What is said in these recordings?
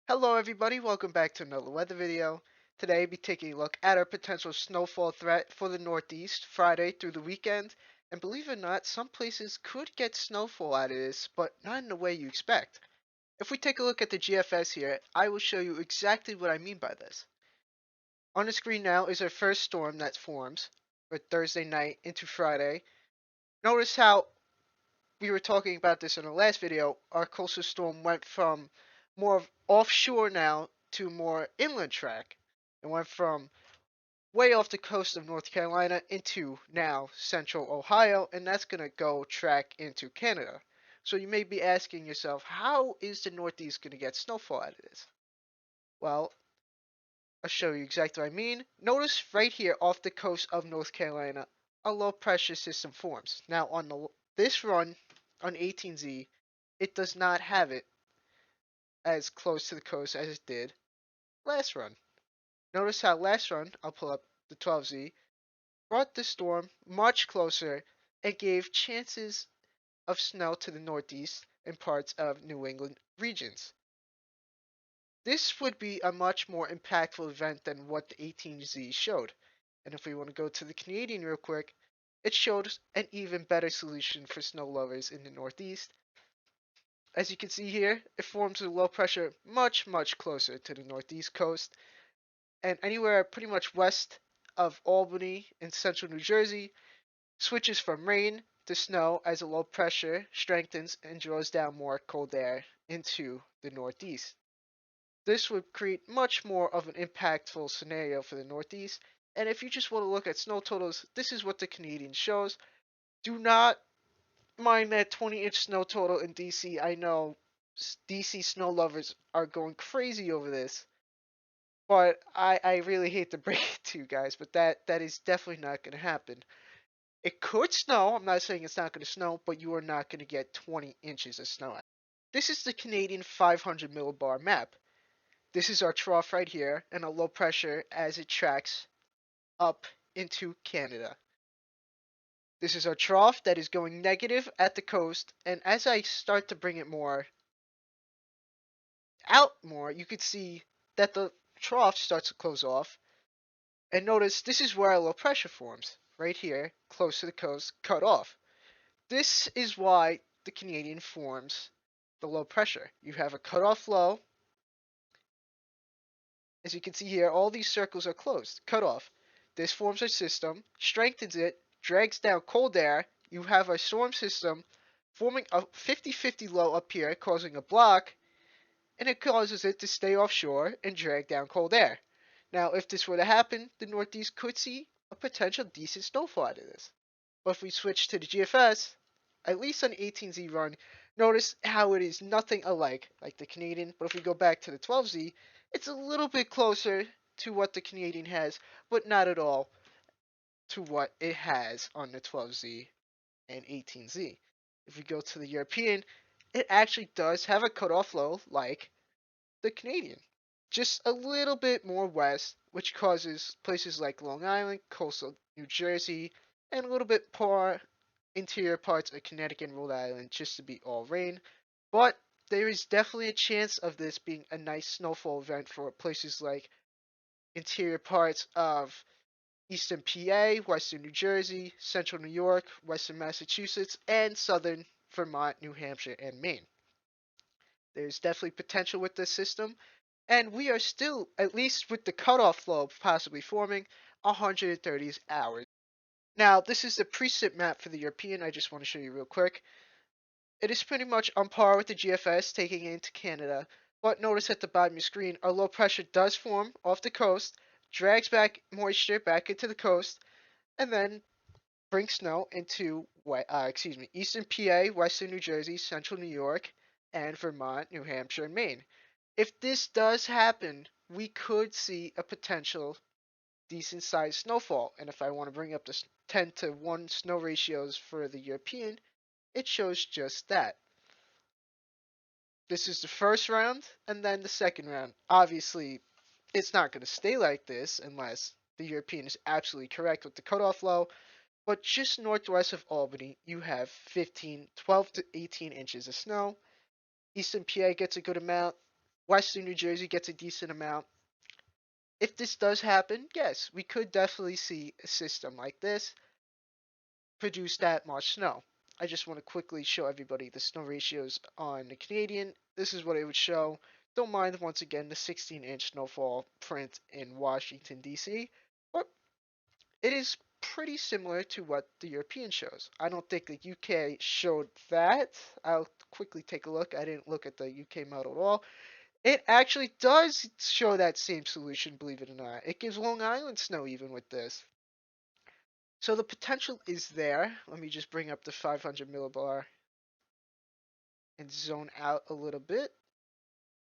Hello everybody, welcome back to another weather video. Today we'll be taking a look at our potential snowfall threat for the Northeast Friday through the weekend. And believe it or not, some places could get snowfall out of this, but not in the way you expect. If we take a look at the GFS here, I will show you exactly what I mean by this. On the screen now is our first storm that forms for Thursday night into Friday. Notice how we were talking about this in the last video, our coastal storm went from more of offshore now to more inland track. It went from way off the coast of North Carolina into now central Ohio, and that's going to go track into Canada. So you may be asking yourself, how is the Northeast going to get snowfall out of this? Well, I'll show you exactly what I mean. Notice right here off the coast of North Carolina, a low pressure system forms. Now on this run on 18Z, it does not have it as close to the coast as it did last run. Notice how last run, I'll pull up the 12Z, brought the storm much closer and gave chances of snow to the northeast and parts of New England regions. This would be a much more impactful event than what the 18Z showed. And if we want to go to the Canadian real quick, it showed an even better solution for snow lovers in the Northeast. As you can see here, it forms a low pressure much closer to the Northeast coast, and anywhere pretty much west of Albany in central New Jersey switches from rain to snow as a low pressure strengthens and draws down more cold air into the Northeast. This would create much more of an impactful scenario for the Northeast. And if you just want to look at snow totals, this is what the Canadian shows. Do not mind that 20-inch snow total in DC. I know DC snow lovers are going crazy over this, but I really hate to break it to you guys, but that is definitely not going to happen. It could snow. I'm not saying it's not going to snow, but you are not going to get 20 inches of snow. This is the Canadian 500 millibar map. This is our trough right here, and a low pressure as it tracks up into Canada. This is our trough that is going negative at the coast, and as I start to bring it out more, you could see that the trough starts to close off. And notice this is where a low pressure forms, right here, close to the coast, cut off. This is why the Canadian forms the low pressure. You have a cutoff low. As you can see here, all these circles are closed, cut off. This forms a system, strengthens it, drags down cold air. You have a storm system forming a 50-50 low up here, causing a block, and it causes it to stay offshore and drag down cold air. Now, if this were to happen, the Northeast could see a potential decent snowfall out of this. But if we switch to the GFS, at least on 18Z run, notice how it is nothing alike like the Canadian. But if we go back to the 12Z, it's a little bit closer to what the Canadian has, but not at all to what it has on the 12Z and 18Z. If we go to the European, it actually does have a cutoff low like the Canadian, just a little bit more west, which causes places like Long Island, coastal New Jersey, and a little bit more interior parts of Connecticut and Rhode Island just to be all rain. But there is definitely a chance of this being a nice snowfall event for places like interior parts of eastern PA, western New Jersey, central New York, western Massachusetts, and southern Vermont, New Hampshire, and Maine. There's definitely potential with this system, and we are still, at least with the cutoff flow possibly forming, 130 hours. Now, this is the precip map for the European. I just want to show you real quick. It is pretty much on par with the GFS, taking it into Canada, but notice at the bottom of your screen, our low pressure does form off the coast, drags back moisture back into the coast, and then brings snow into eastern PA, western New Jersey, central New York, and Vermont, New Hampshire, and Maine. If this does happen, we could see a potential decent sized snowfall. And if I want to bring up the 10 to 1 snow ratios for the European, it shows just that. This is the first round and then the second round. Obviously, it's not going to stay like this unless the European is absolutely correct with the cutoff low. But just northwest of Albany, you have 12 to 18 inches of snow. Eastern PA gets a good amount. Western New Jersey gets a decent amount. If this does happen, yes, we could definitely see a system like this produce that much snow. I just want to quickly show everybody the snow ratios on the Canadian. This is what it would show. Don't mind, once again, the 16-inch snowfall print in Washington, D.C., but it is pretty similar to what the European shows. I don't think the UK showed that. I'll quickly take a look. I didn't look at the UK model at all. It actually does show that same solution, believe it or not. It gives Long Island snow even with this. So the potential is there. Let me just bring up the 500 millibar and zone out a little bit.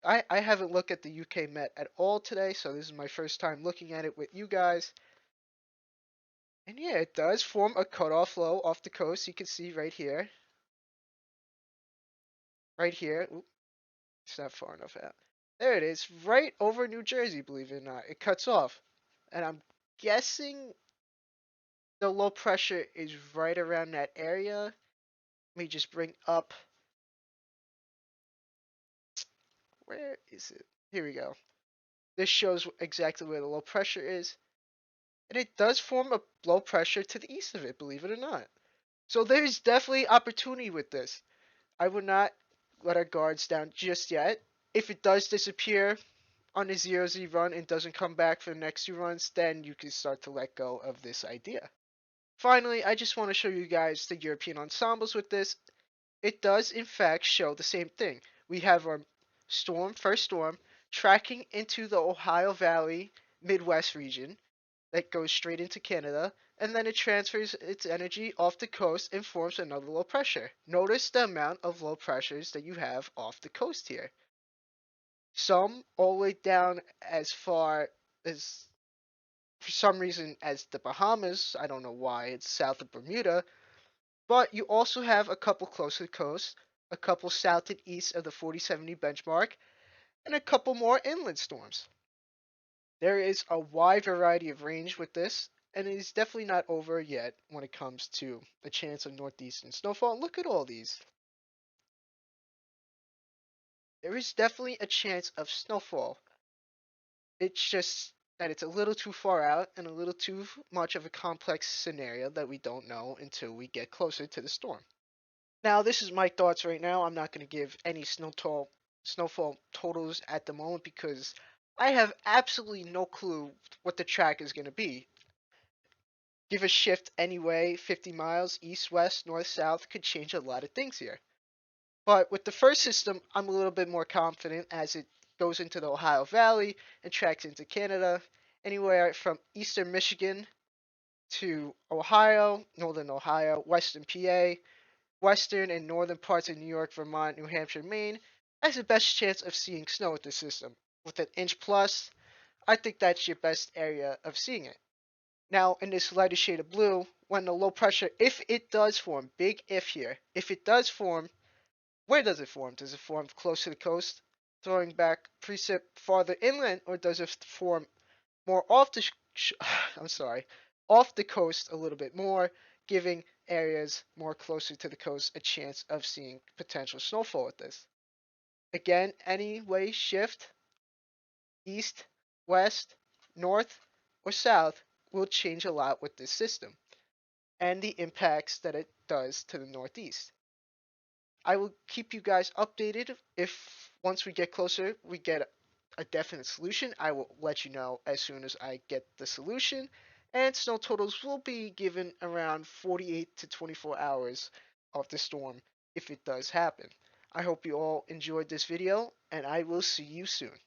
I haven't looked at the UK Met at all today, so this is my first time looking at it with you guys. And yeah, it does form a cutoff low off the coast. You can see right here. Right here. Oop, it's not far enough out. There it is, right over New Jersey, believe it or not. It cuts off. And I'm guessing the low pressure is right around that area. Let me just bring up. Where is it? Here we go. This shows exactly where the low pressure is. And it does form a low pressure to the east of it, believe it or not. So there's definitely opportunity with this. I would not let our guards down just yet. If it does disappear on a 0Z run and doesn't come back for the next 2 runs, then you can start to let go of this idea. Finally, I just want to show you guys the European ensembles with this. It does in fact show the same thing. We have our first storm, tracking into the Ohio Valley Midwest region that goes straight into Canada, and then it transfers its energy off the coast and forms another low pressure. Notice the amount of low pressures that you have off the coast here. Some all the way down as far as, for some reason, as the Bahamas. I don't know why it's south of Bermuda, but you also have a couple close to the coast, a couple south and east of the 4070 benchmark, and a couple more inland storms. There is a wide variety of range with this, and it is definitely not over yet when it comes to the chance of northeastern snowfall. Look at all these. There is definitely a chance of snowfall. It's just that it's a little too far out and a little too much of a complex scenario that we don't know until we get closer to the storm. Now, this is my thoughts right now. I'm not going to give any snowfall totals at the moment because I have absolutely no clue what the track is going to be. Give a shift anyway, 50 miles, east, west, north, south, could change a lot of things here. But with the first system, I'm a little bit more confident as it goes into the Ohio Valley and tracks into Canada, anywhere from eastern Michigan to Ohio, northern Ohio, western PA, western and northern parts of New York, Vermont, New Hampshire, Maine, has the best chance of seeing snow with this system. With an inch plus, I think that's your best area of seeing it. Now, in this lighter shade of blue, when the low pressure, if it does form, big if here, if it does form, where does it form? Does it form close to the coast, throwing back precip farther inland, or does it form more off the I'm sorry, off the coast a little bit more, giving areas more closer to the coast a chance of seeing potential snowfall with this? Again, any way shift, east, west, north, or south will change a lot with this system and the impacts that it does to the Northeast. I will keep you guys updated if once we get closer, we get a definite solution. I will let you know as soon as I get the solution. And snow totals will be given around 48 to 24 hours of the storm if it does happen. I hope you all enjoyed this video, and I will see you soon.